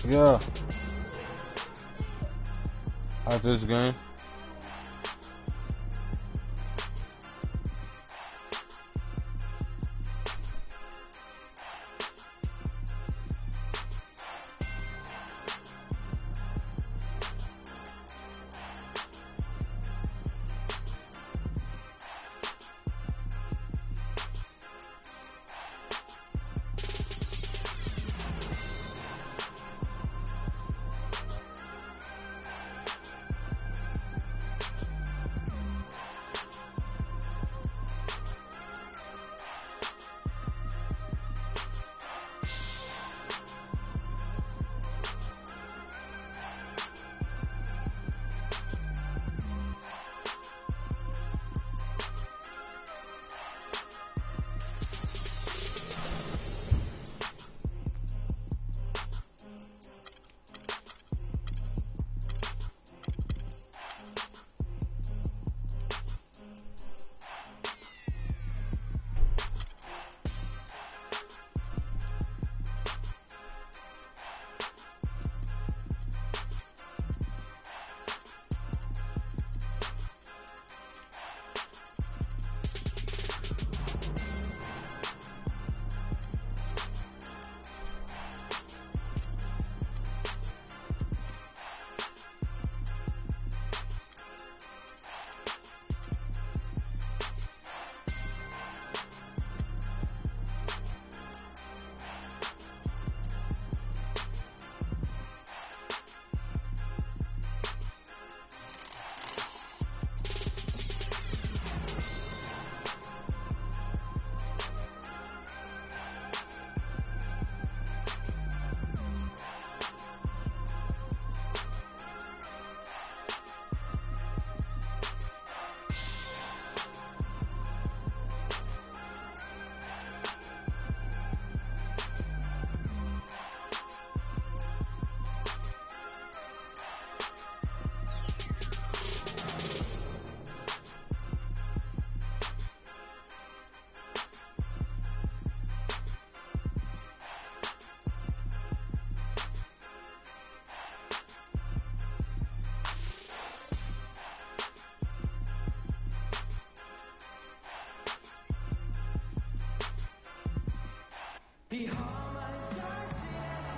Yeah. At this game.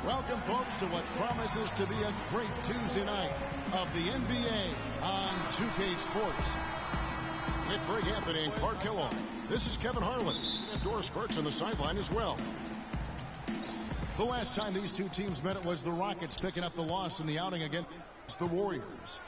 Welcome, folks, to what promises to be a great Tuesday night of the NBA on 2K Sports. With Greg Anthony and Clark Kellogg, this is Kevin Harlan. And Doris Burks on the sideline as well. The last time these two teams met, it was the Rockets picking up the loss in the outing against the Warriors.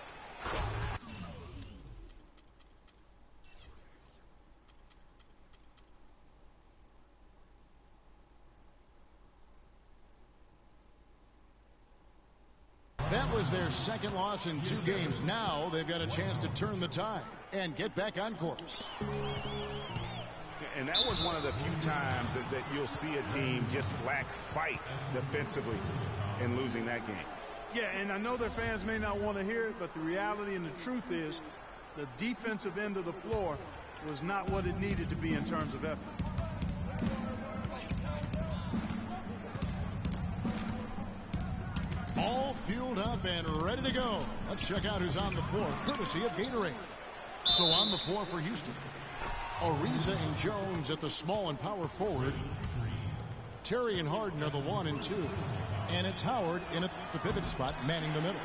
That was their second loss in 2 games. Now they've got a chance to turn the tide and get back on course. And that was one of the few times that you'll see a team just lack fight defensively in losing that game. Yeah, and I know their fans may not want to hear it, but the reality and the truth is the defensive end of the floor was not what it needed to be in terms of effort. All fueled up and ready to go. Let's check out who's on the floor, courtesy of Gatorade. So on the floor for Houston, Ariza and Jones at the small and power forward. Terry and Harden are the 1 and 2. And it's Howard in at the pivot spot, manning the middle.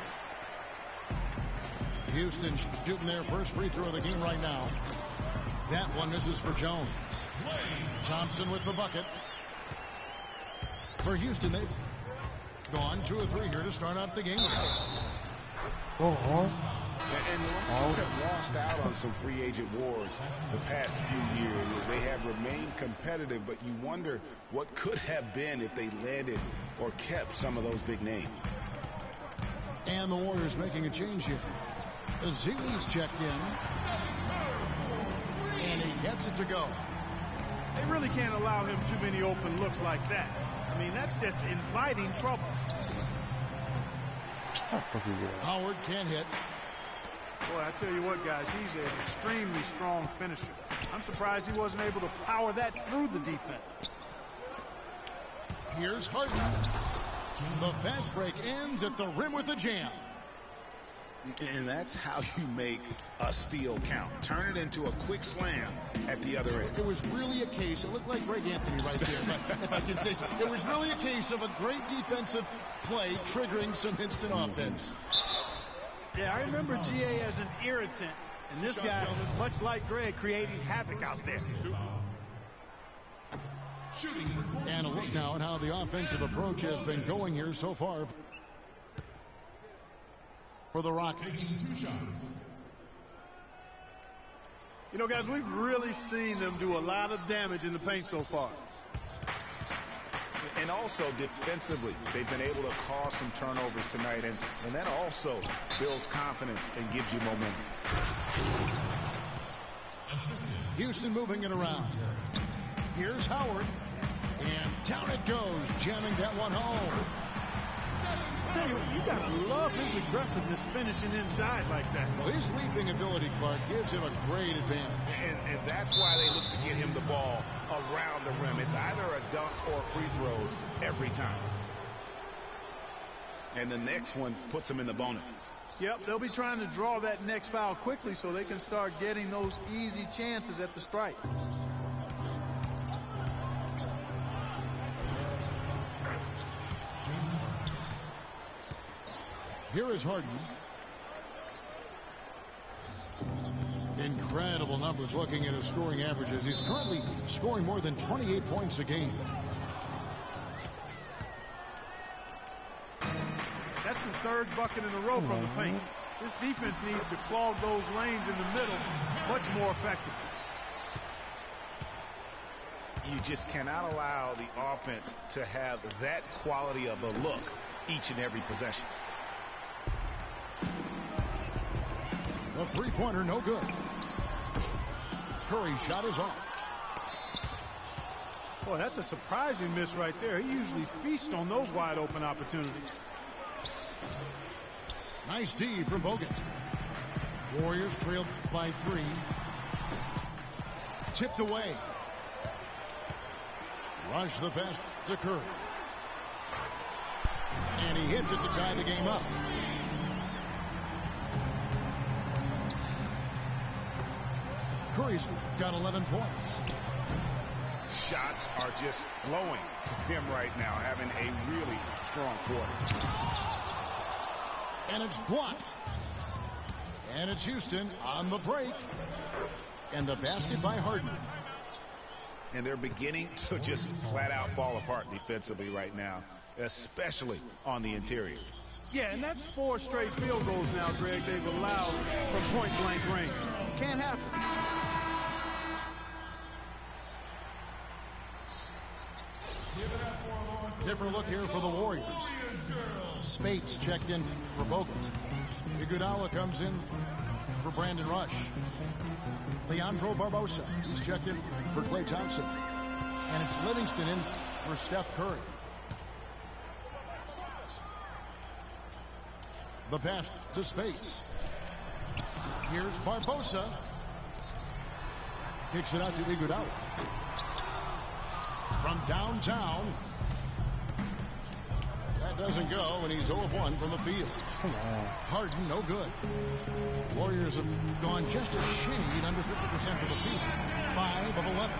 Houston shooting their first free throw of the game right now. That one misses for Jones. Thompson with the bucket. For Houston, they've gone 2 or 3 here to start out the game. Go on. And the Rockets have lost out on some free agent wars the past few years. They have remained competitive, but you wonder what could have been if they landed or kept some of those big names. And the Warriors making a change here. Aziz checked in. And he gets it to go. They really can't allow him too many open looks like that. I mean, that's just inviting trouble. Howard can't hit. Boy, I tell you what, guys, he's an extremely strong finisher. I'm surprised he wasn't able to power that through the defense. Here's Harden. The fast break ends at the rim with a jam. And that's how you make a steal count. Turn it into a quick slam at the other end. It was really a case, it looked like Greg Anthony right there, if I can say so. It was really a case of a great defensive play triggering some instant offense. Yeah, I remember GA as an irritant, and this guy, much like Greg, creating havoc out there. And a look now at how the offensive approach has been going here so far for the Rockets. You know, guys, we've really seen them do a lot of damage in the paint so far. And also defensively, they've been able to cause some turnovers tonight, and that also builds confidence and gives you momentum. Houston moving it around. Here's Howard, and down it goes, jamming that one home. Tell you, you gotta love his aggressiveness finishing inside like that. Well, his leaping ability, Clark, gives him a great advantage. And that's why they look to get him the ball around the rim. It's either a dunk or free throws every time. And the next one puts him in the bonus. Yep, they'll be trying to draw that next foul quickly so they can start getting those easy chances at the strike. Here is Harden. Incredible numbers looking at his scoring averages. He's currently scoring more than 28 points a game. That's the third bucket in a row from the paint. This defense needs to clog those lanes in the middle much more effectively. You just cannot allow the offense to have that quality of a look each and every possession. The three-pointer, no good. Curry's shot is off. Boy, that's a surprising miss right there. He usually feasts on those wide-open opportunities. Nice D from Bogut. Warriors trailed by 3. Tipped away. Rush the pass to Curry. And he hits it to tie the game up. Curry's got 11 points. Shots are just flowing for him right now, having a really strong quarter. And it's blocked. And it's Houston on the break. And the basket by Harden. And they're beginning to just flat out fall apart defensively right now, especially on the interior. Yeah, and that's 4 straight field goals now, Greg, they've allowed from point-blank range. Can't happen. Different look here for the Warriors. Spates checked in for Bogut. Iguodala comes in for Brandon Rush. Leandro Barbosa, he's checked in for Klay Thompson. And it's Livingston in for Steph Curry. The pass to Spates. Here's Barbosa. Kicks it out to Iguodala. From downtown. That doesn't go, and he's 0 of 1 from the field. Harden, no good. Warriors have gone just a shade under 50% for the field. 5 of 11.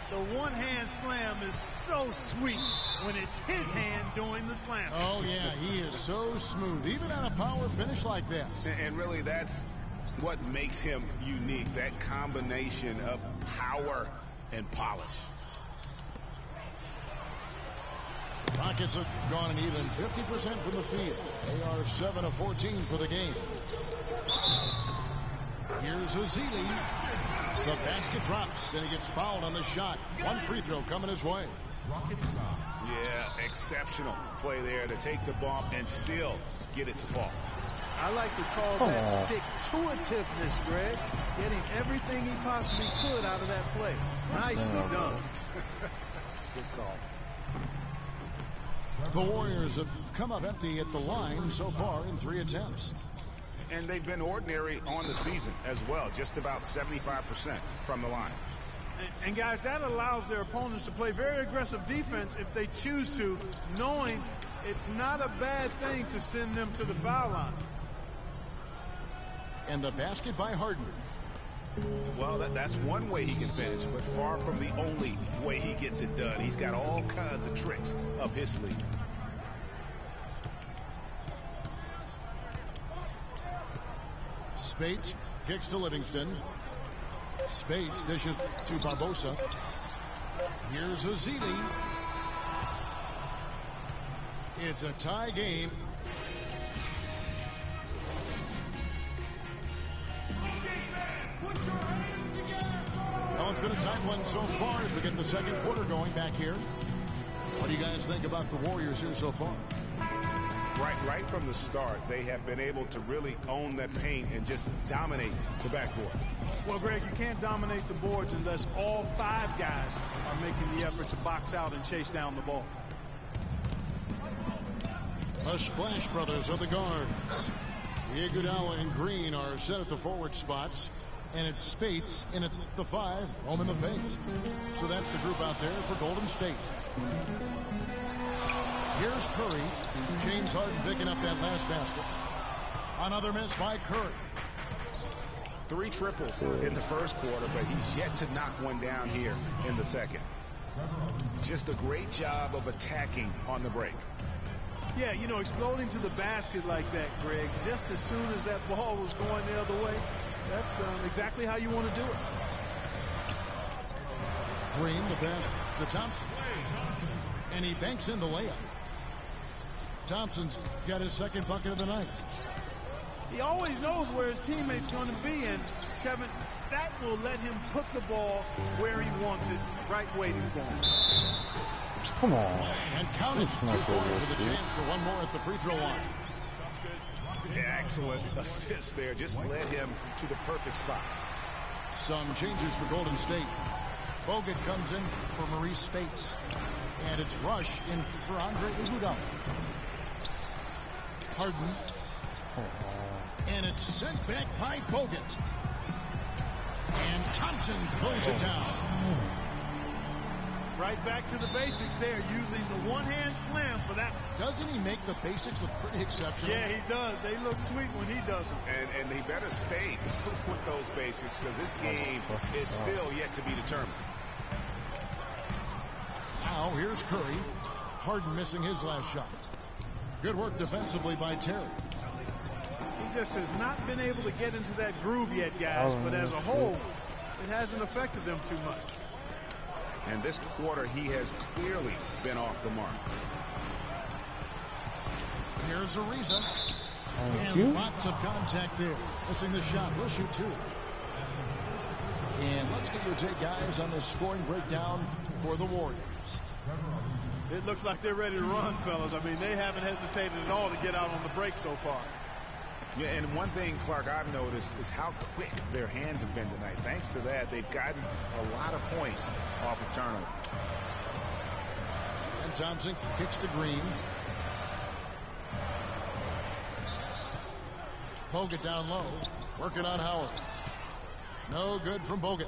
The one-hand slam is so sweet when it's his hand doing the slam. Oh, yeah, he is so smooth, even on a power finish like that. And really, that's what makes him unique, that combination of power and polish. Rockets have gone an even 50% from the field. They are 7 of 14 for the game. Here's Azili. The basket drops, and he gets fouled on the shot. One free throw coming his way. Yeah, exceptional play there to take the bump and still get it to fall. I like to call that stick-to-itiveness, Greg. Getting everything he possibly could out of that play. Nicely done. Good call. The Warriors have come up empty at the line so far in 3 attempts. And they've been ordinary on the season as well, just about 75% from the line. And guys, that allows their opponents to play very aggressive defense if they choose to, knowing it's not a bad thing to send them to the foul line. And the basket by Harden. Well, that's one way he can finish, but far from the only way he gets it done. He's got all kinds of tricks up his sleeve. Spates kicks to Livingston. Spates dishes to Barbosa. Here's Azili. It's a tie game. Well, it's been a tight one so far as we get the second quarter going back here. What do you guys think about the Warriors here so far? Right from the start, they have been able to really own that paint and just dominate the backboard. Well, Greg, you can't dominate the boards unless all 5 guys are making the effort to box out and chase down the ball. The Splash Brothers are the guards. Iguodala and Green are set at the forward spots. And it's Spates in at the 5, home in the paint. So that's the group out there for Golden State. Here's Curry. James Harden picking up that last basket. Another miss by Curry. 3 triples in the first quarter, but he's yet to knock one down here in the second. Just a great job of attacking on the break. Yeah, you know, exploding to the basket like that, Greg, just as soon as that ball was going the other way, that's exactly how you want to do it. Green, the pass to Thompson. And he banks in the layup. Thompson's got his second bucket of the night. He always knows where his teammate's going to be, and Kevin, that will let him put the ball where he wants it, right waiting for him. Come on. And count it. 2 points with a chance for one more at the free throw line. Excellent assist there. Just led him to the perfect spot. Some changes for Golden State. Bogut comes in for Maurice Spates. And it's Rush in for Andre Iguodala. Harden. And it's sent back by Bogut. And Thompson throws it down. Right back to the basics there, using the one-hand slam for that. Doesn't he make the basics look pretty exceptional? Yeah, he does. They look sweet when he does them. And he better stay with those basics, because this game is still yet to be determined. Now here's Curry. Harden missing his last shot. Good work defensively by Terry. He just has not been able to get into that groove yet, guys. But as a whole, it hasn't affected them too much. And this quarter, he has clearly been off the mark. Here's Ariza. And lots of contact there. Missing the shot. We'll shoot 2. And let's get your take, guys, on the scoring breakdown for the Warriors. It looks like they're ready to run, fellas. I mean, they haven't hesitated at all to get out on the break so far. Yeah, and one thing, Clark, I've noticed is how quick their hands have been tonight. Thanks to that, they've gotten a lot of points off of turnover. And Thompson kicks to Green. Bogut down low, working on Howard. No good from Bogut.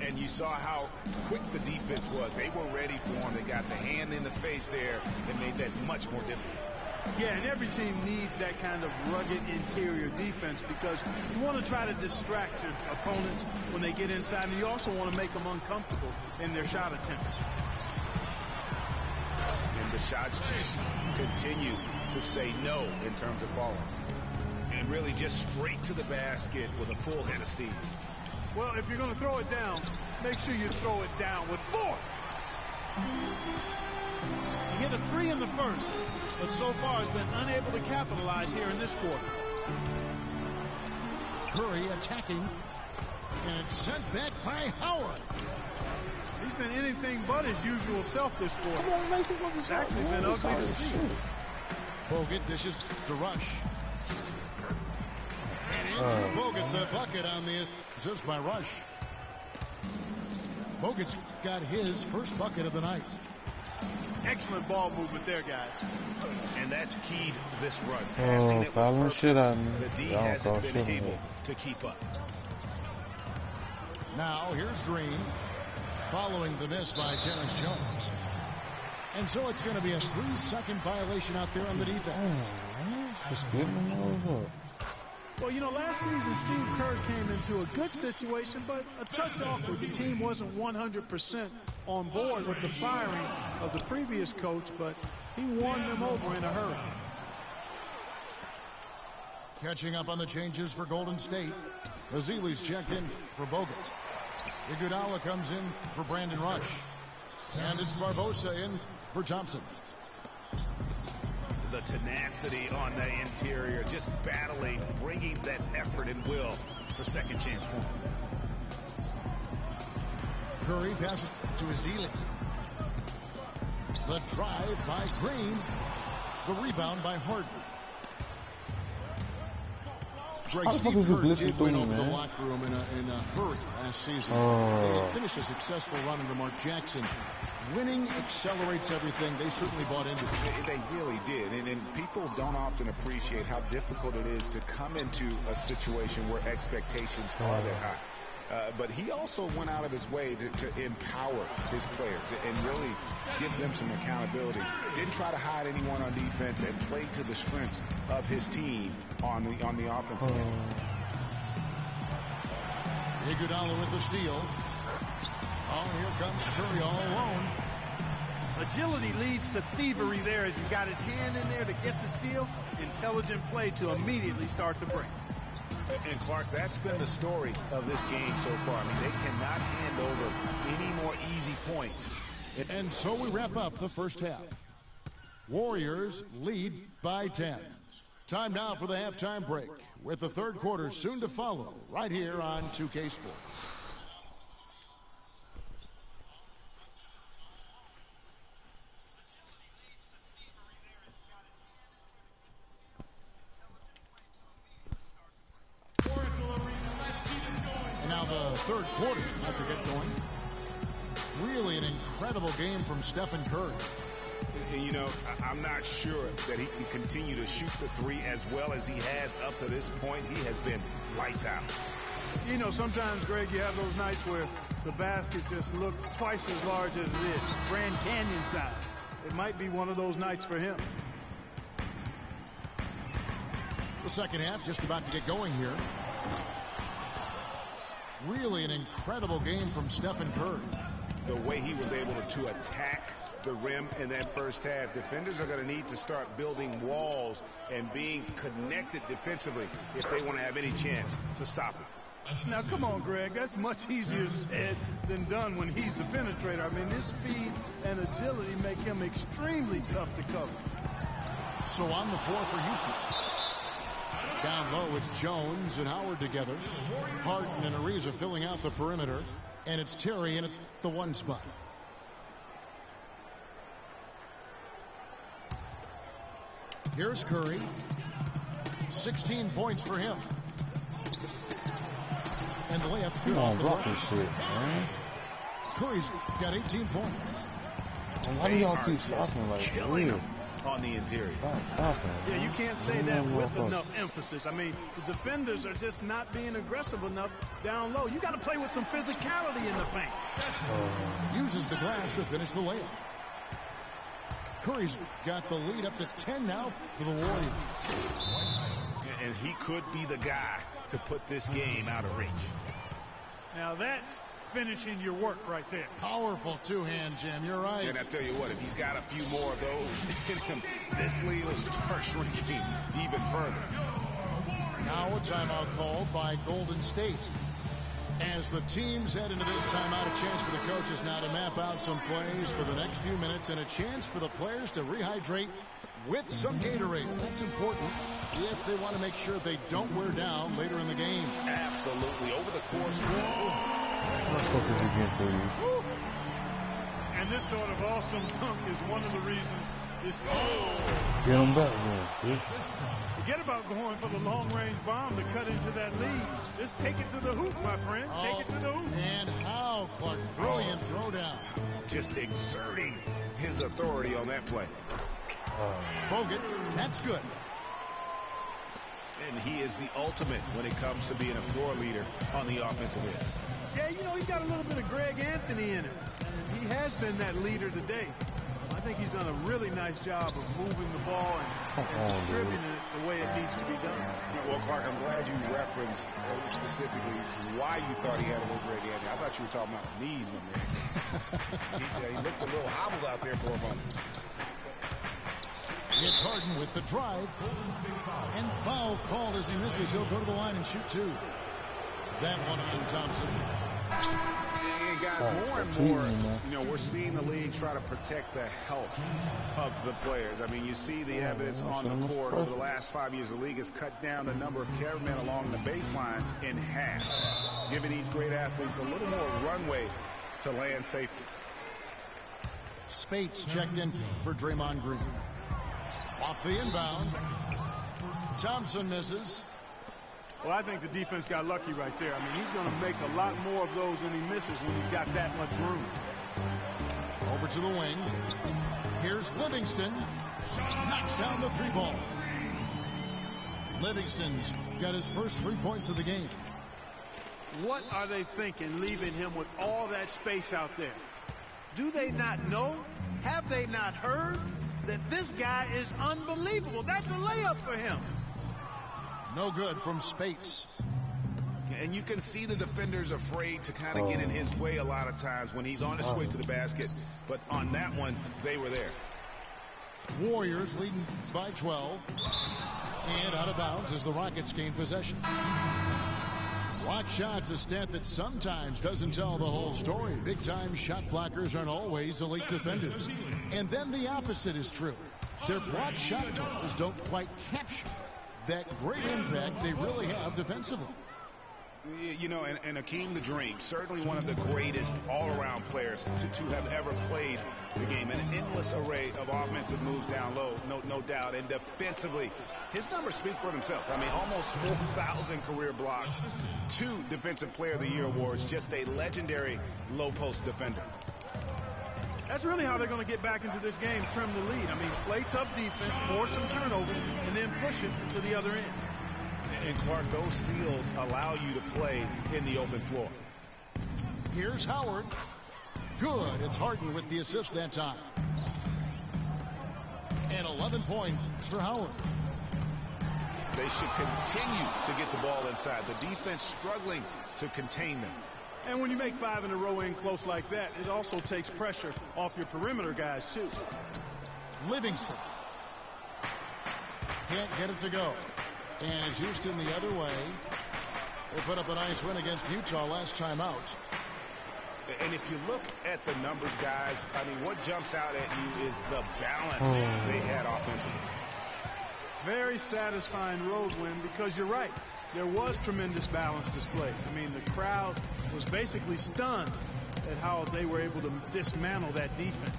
And you saw how quick the defense was. They were ready for him. They got the hand in the face there and made that much more difficult. Yeah, and every team needs that kind of rugged interior defense, because you want to try to distract your opponents when they get inside, and you also want to make them uncomfortable in their shot attempts. And the shots just continue to say no in terms of falling. And really just straight to the basket with a full head of steam. Well, if you're going to throw it down, make sure you throw it down with force. He hit a 3 in the first, but so far has been unable to capitalize here in this quarter. Curry attacking, and it's sent back by Howard. He's been anything but his usual self this quarter. Come on, make it from the It's actually been ugly to see. Bogut dishes to Rush. And Andrew Bogut, the bucket on the assist by Rush. Bogut's got his first bucket of the night. Excellent ball movement there, guys. And that's key to this run. Passing it with purpose. shit on me. The D hasn't been able to keep up. Now here's Green, following the miss by Terrence Jones. And so it's going to be a 3-second violation out there on the defense. Just getting them all up. Well, you know, last season Steve Kerr came into a good situation, but a touch awkward. The team wasn't 100% on board with the firing of the previous coach, but he won them over in a hurry. Catching up on the changes for Golden State. Ezeli's checked in for Bogut. Iguodala comes in for Brandon Rush. And it's Barbosa in for Thompson. The tenacity on the interior, just battling, bringing that effort and will for second chance points. Curry passes to Ezeli. The drive by Green. The rebound by Harden. Greg, Steve Kerr did win over the locker room in a hurry last season. They finished a successful run under Mark Jackson. Winning accelerates everything. They certainly bought into it. They really did. And people don't often appreciate how difficult it is to come into a situation where expectations are that high. But he also went out of his way to empower his players and really give them some accountability. Didn't try to hide anyone on defense and played to the strengths of his team on the offensive end. Iguodala with the steal. Oh, here comes Curry all alone. Agility leads to thievery there as he got his hand in there to get the steal. Intelligent play to immediately start the break. And Clark, that's been the story of this game so far. I mean, they cannot hand over any more easy points. And so we wrap up the first half. Warriors lead by 10. Time now for the halftime break, with the third quarter soon to follow right here on 2K Sports. Third quarter about to get going. Really an incredible game from Stephen Curry. You know, I'm not sure that he can continue to shoot the three as well as he has up to this point. He has been lights out. You know, sometimes, Greg, you have those nights where the basket just looks twice as large as it is. Grand Canyon size. It might be one of those nights for him. The second half just about to get going here. Really an incredible game from Stephen Curry. The way he was able to attack the rim in that first half. Defenders are going to need to start building walls and being connected defensively if they want to have any chance to stop him. Now, come on, Greg. That's much easier said than done when he's the penetrator. I mean, his speed and agility make him extremely tough to cover. So on the floor for Houston. Down low, it's Jones and Howard together. Harden and Ariza filling out the perimeter. And it's Terry in at the one spot. Here's Curry. 16 points for him. And the layup's good. Come on, block this shit, man. Curry's got 18 points. And why do y'all keep stopping like killing on the interior? Stop him. Yeah, you can't say that with enough emphasis. I mean, the defenders are just not being aggressive enough down low. You got to play with some physicality in the paint. Uses the glass to finish the layup. Curry's got the lead up to 10 now for the Warriors. And he could be the guy to put this game out of reach. Now that's finishing your work right there. Powerful two-hand jam, you're right. And I tell you what, if he's got a few more of those in him, this lead will start shrinking even further. Now a timeout called by Golden State. As the teams head into this timeout, a chance for the coaches now to map out some plays for the next few minutes and a chance for the players to rehydrate with some Gatorade. That's important if they want to make sure they don't wear down later in the game. Absolutely. Over the course of and this sort of awesome dunk is one of the reasons this. Get him back, man. Forget about going for the long-range bomb to cut into that lead. Just take it to the hoop, my friend. Take it to the hoop. And how, Clark? Brilliant throwdown. Just exerting his authority on that play. Bogut, that's good. And he is the ultimate when it comes to being a floor leader on the offensive end. Yeah, you know, he's got a little bit of Greg Anthony in him, and he has been that leader today. I think he's done a really nice job of moving the ball and distributing it the way it needs to be done. Well, Clark, I'm glad you referenced specifically why you thought he had a little Greg Anthony. I thought you were talking about knees, my man. he looked a little hobbled out there for a moment. It's Harden with the drive. And foul called as he misses. He'll go to the line and shoot two. That one on Thompson. And guys, more and more, you know, we're seeing the league try to protect the health of the players. I mean, you see the evidence on the court. Over the last 5 years, the league has cut down the number of cameramen along the baselines in half, giving these great athletes a little more runway to land safely. Spates checked in for Draymond Green. Off the inbound. Thompson misses. Well, I think the defense got lucky right there. I mean, he's going to make a lot more of those than he misses when he's got that much room. Over to the wing. Here's Livingston. Knocks down the three ball. Livingston's got his first 3 points of the game. What are they thinking, leaving him with all that space out there? Do they not know? Have they not heard that this guy is unbelievable? That's a layup for him. No good from Spates. And you can see the defenders afraid to kind of get in his way a lot of times when he's on his way to the basket. But on that one, they were there. Warriors leading by 12. And out of bounds as the Rockets gain possession. Block shots, a stat that sometimes doesn't tell the whole story. Big-time shot blockers aren't always elite defenders. And then the opposite is true. Their block shot totals don't quite capture that great impact they really have defensively. You know, and Hakeem the Dream, certainly one of the greatest all-around players to have ever played the game. An endless array of offensive moves down low, no doubt. And defensively, his numbers speak for themselves. I mean, almost 4,000 career blocks, 2 Defensive Player of the Year awards, just a legendary low-post defender. That's really how they're going to get back into this game, trim the lead. I mean, play tough defense, force some turnovers, and then push it to the other end. And Clark, those steals allow you to play in the open floor. Here's Howard. Good. It's Harden with the assist that time. And 11 points for Howard. They should continue to get the ball inside. The defense struggling to contain them. And when you make 5 in a row in close like that, it also takes pressure off your perimeter guys, too. Livingston. Can't get it to go. And Houston the other way. They put up a nice win against Utah last time out. And if you look at the numbers, guys, I mean, what jumps out at you is the balance they had offensively. Very satisfying road win because you're right. There was tremendous balance displayed. I mean, the crowd was basically stunned at how they were able to dismantle that defense.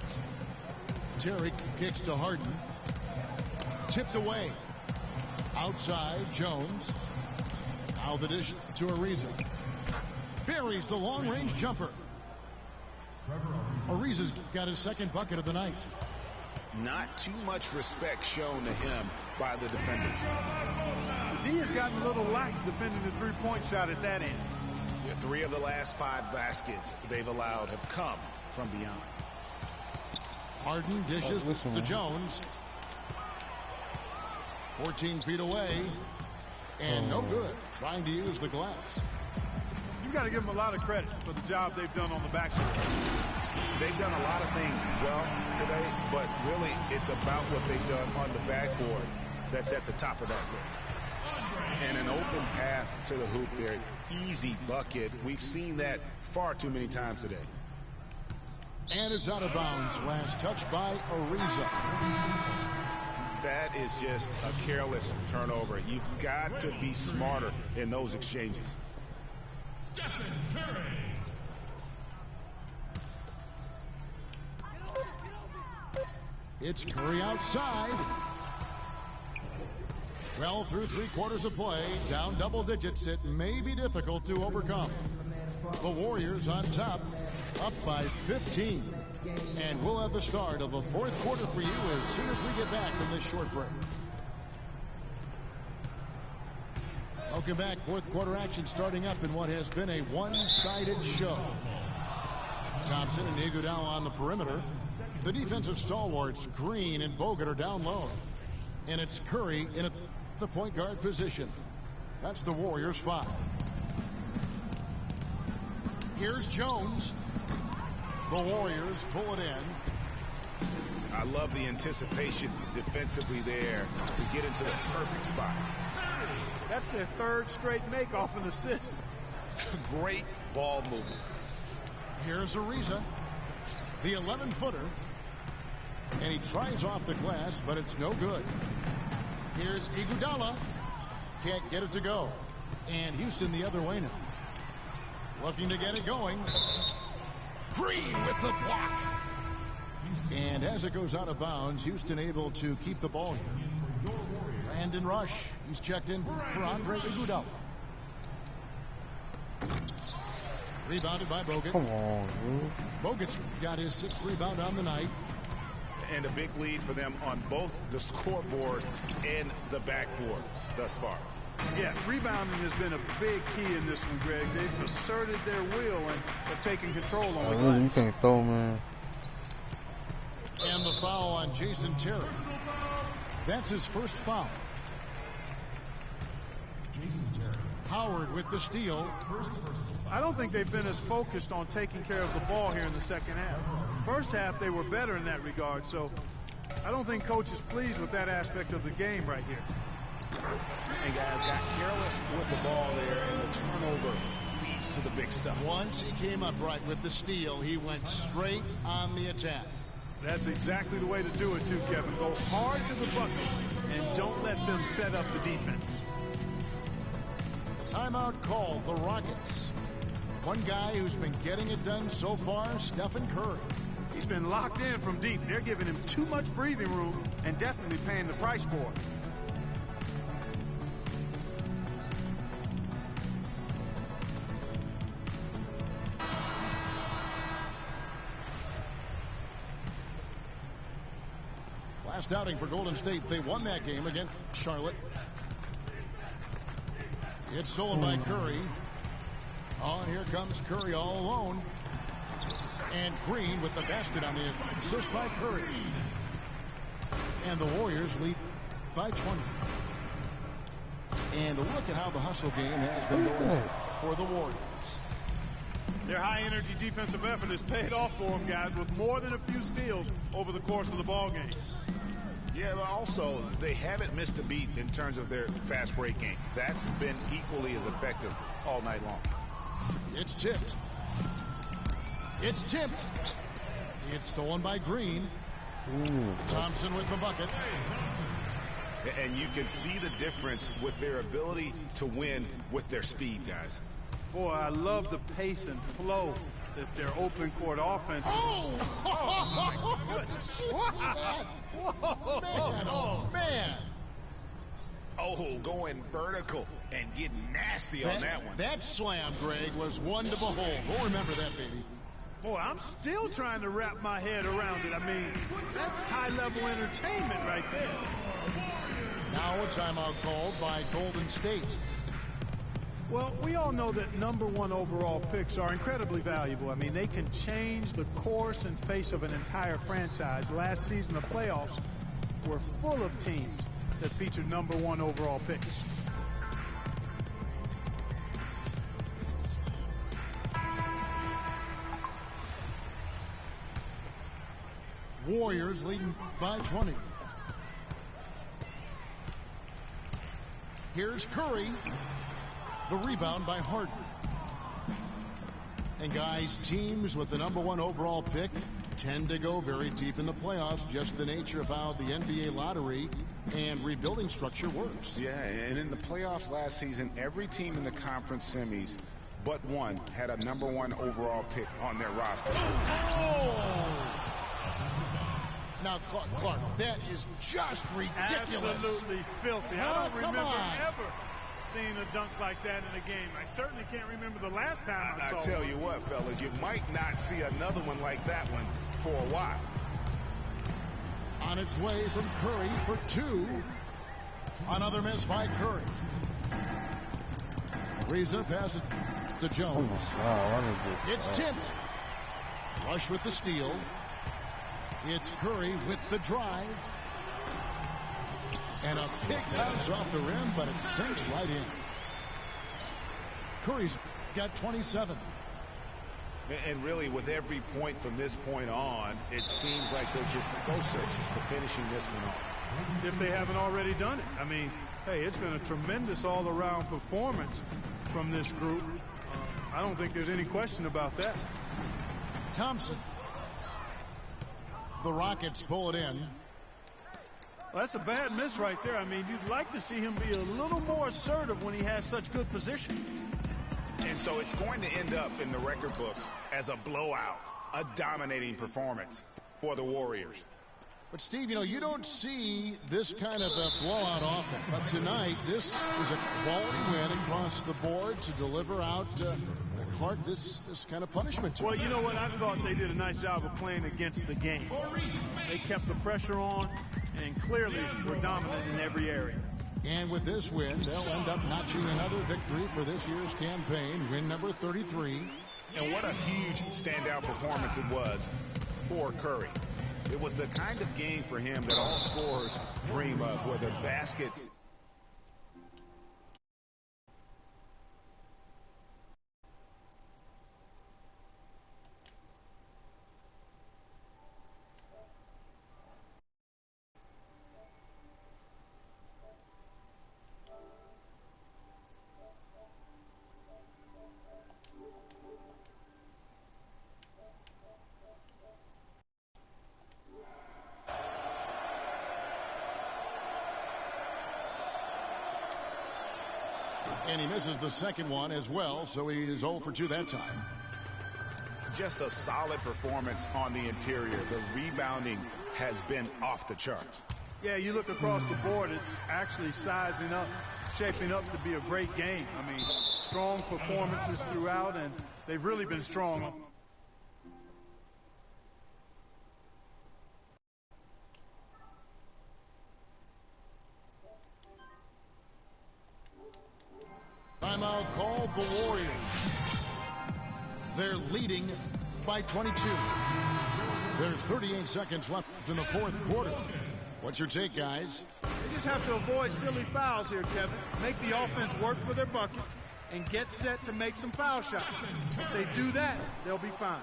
Terry kicks to Harden. Tipped away. Outside, Jones. Now the dish to Ariza. Buries the long-range jumper. Ariza's got his second bucket of the night. Not too much respect shown to him by the defenders. The D has gotten a little lax defending the three-point shot at that end. 3 of the last 5 baskets they've allowed have come from beyond. Harden dishes to Jones. 14 feet away. And no good. Trying to use the glass. You've got to give them a lot of credit for the job they've done on the backcourt. They've done a lot of things well today, but really it's about what they've done on the backboard that's at the top of that list. And an open path to the hoop there. Easy bucket. We've seen that far too many times today. And it's out of bounds. Last touch by Ariza. That is just a careless turnover. You've got to be smarter in those exchanges. It's Curry outside. Well, through 3/4 of play, down double digits, it may be difficult to overcome. The Warriors on top, up by 15. And we'll have the start of the 4th quarter for you as soon as we get back from this short break. Welcome back. Fourth quarter action starting up in what has been a one-sided show. Thompson and Iguodala on the perimeter. The defensive stalwarts, Green and Bogut, are down low. And it's Curry in the point guard position. That's the Warriors' 5. Here's Jones. The Warriors pull it in. I love the anticipation defensively there to get into the perfect spot. That's their third straight make off an assist. Great ball movement. Here's Ariza, the 11-footer. And he tries off the glass, but it's no good. Here's Iguodala. Can't get it to go. And Houston the other way now. Looking to get it going. Green with the block. And as it goes out of bounds, Houston able to keep the ball here. Brandon Rush. He's checked in for Andre Iguodala. Rebounded by Bogut. Come on, dude. Bogut's got his 6th rebound on the night. And a big lead for them on both the scoreboard and the backboard thus far. Yeah, rebounding has been a big key in this one, Greg. They've asserted their will and have taken control on the Really, you glass. can't throw, man. And the foul on Jason Terry. That's his first foul. Howard with the steal. I don't think they've been as focused on taking care of the ball here in the second half. First half, they were better in that regard, so I don't think coach is pleased with that aspect of the game right here. And guys got careless with the ball there, and the turnover leads to the big stuff. Once he came upright with the steal, he went straight on the attack. That's exactly the way to do it, too, Kevin. Go hard to the bucket and don't let them set up the defense. Timeout called, the Rockets. One guy who's been getting it done so far, Stephen Curry. He's been locked in from deep. They're giving him too much breathing room and definitely paying the price for it. Last outing for Golden State, they won that game against Charlotte. It's stolen by Curry. Oh, and here comes Curry all alone. And Green with the basket on the assist by Curry. And the Warriors lead by 20. And look at how the hustle game has been going for the Warriors. Their high-energy defensive effort has paid off for them, guys, with more than a few steals over the course of the ball game. Yeah, but also they haven't missed a beat in terms of their fast break game. That's been equally as effective all night long. It's tipped. It's tipped. It's stolen by Green. Thompson with the bucket. And you can see the difference with their ability to win with their speed, guys. Boy, I love the pace and flow that their open court offense. Oh my goodness. What? Man, oh man. Oh, going vertical and getting nasty on that one. That slam, Greg, was one to behold. We'll remember that, baby. Boy, I'm still trying to wrap my head around it. I mean, that's high-level entertainment right there. Now a timeout called by Golden State. Well, we all know that #1 overall picks are incredibly valuable. I mean, they can change the course and face of an entire franchise. Last season, the playoffs were full of teams that featured #1 overall picks. Warriors leading by 20. Here's Curry. The rebound by Harden. And guys, teams with the #1 overall pick tend to go very deep in the playoffs. Just the nature of how the NBA lottery and rebuilding structure works. Yeah, and in the playoffs last season, every team in the conference semis but one had a #1 overall pick on their roster. Oh! Now, Clark, that is just ridiculous. Absolutely filthy. No, I don't come remember on. ever seeing a dunk like that in a game. I certainly can't remember the last time I saw I tell one. you what, fellas, you might not see another one like that one for a while. On its way from Curry for two. Another miss by Curry. Reza passes to Oh Jones. my God, why did It's this? tipped. Rush with the steal. It's Curry with the drive. And a pick bounce off the rim, but it sinks right in. Curry's got 27. And really, with every point from this point on, it seems like they're just closer to finishing this one off. If they haven't already done it. I mean, hey, it's been a tremendous all-around performance from this group. I don't think there's any question about that. Thompson. The Rockets pull it in. Well, that's a bad miss right there. I mean, you'd like to see him be a little more assertive when he has such good position. And so it's going to end up in the record books as a blowout, a dominating performance for the Warriors. But, Steve, you know, you don't see this kind of a blowout often. But tonight, this is a quality win across the board to deliver out Clark this kind of punishment to him. Well, you know what? I thought they did a nice job of playing against the game. They kept the pressure on and clearly were dominant in every area. And with this win, they'll end up notching another victory for this year's campaign, win number 33. And what a huge standout performance it was for Curry. It was the kind of game for him that all scorers dream of, where the baskets. And he misses the second one as well, so he is 0 for 2 that time. Just a solid performance on the interior. The rebounding has been off the charts. Yeah, you look across the board, it's actually sizing up, shaping up to be a great game. I mean, strong performances throughout, and they've really been strong. Timeout called the Warriors. They're leading by 22. There's 38 seconds left in the fourth quarter. What's your take, guys? They just have to avoid silly fouls here, Kevin. Make the offense work for their bucket and get set to make some foul shots. If they do that, they'll be fine.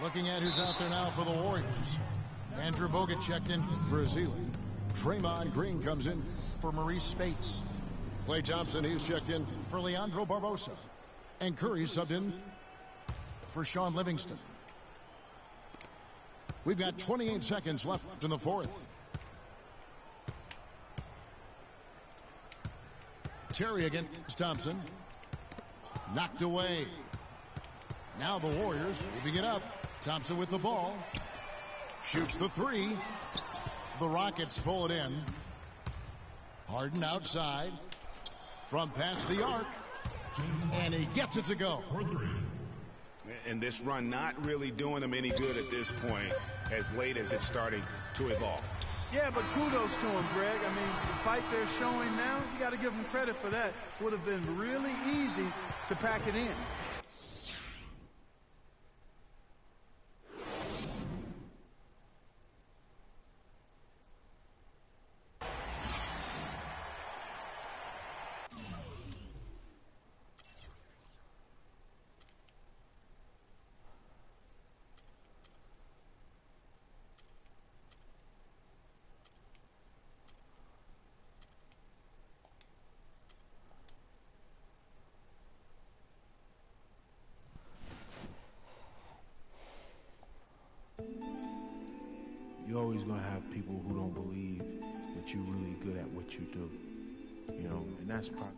Looking at who's out there now for the Warriors. Andrew Bogut checked in for Azili. Draymond Green comes in for Maurice Spates. Klay Thompson, he's checked in for Leandro Barbosa. And Curry subbed in for Sean Livingston. We've got 28 seconds left in the fourth. Terry against Thompson. Knocked away. Now the Warriors moving it up. Thompson with the ball. Shoots the three. The Rockets pull it in. Harden outside. From past the arc. And he gets it to go. And this run not really doing them any good at this point, as late as it's starting to evolve. Yeah, but kudos to them, Greg. I mean, the fight they're showing now, you got to give them credit for that. Would have been really easy to pack it in. You're always gonna have people who don't believe that you're really good at what you do, you know, and that's probably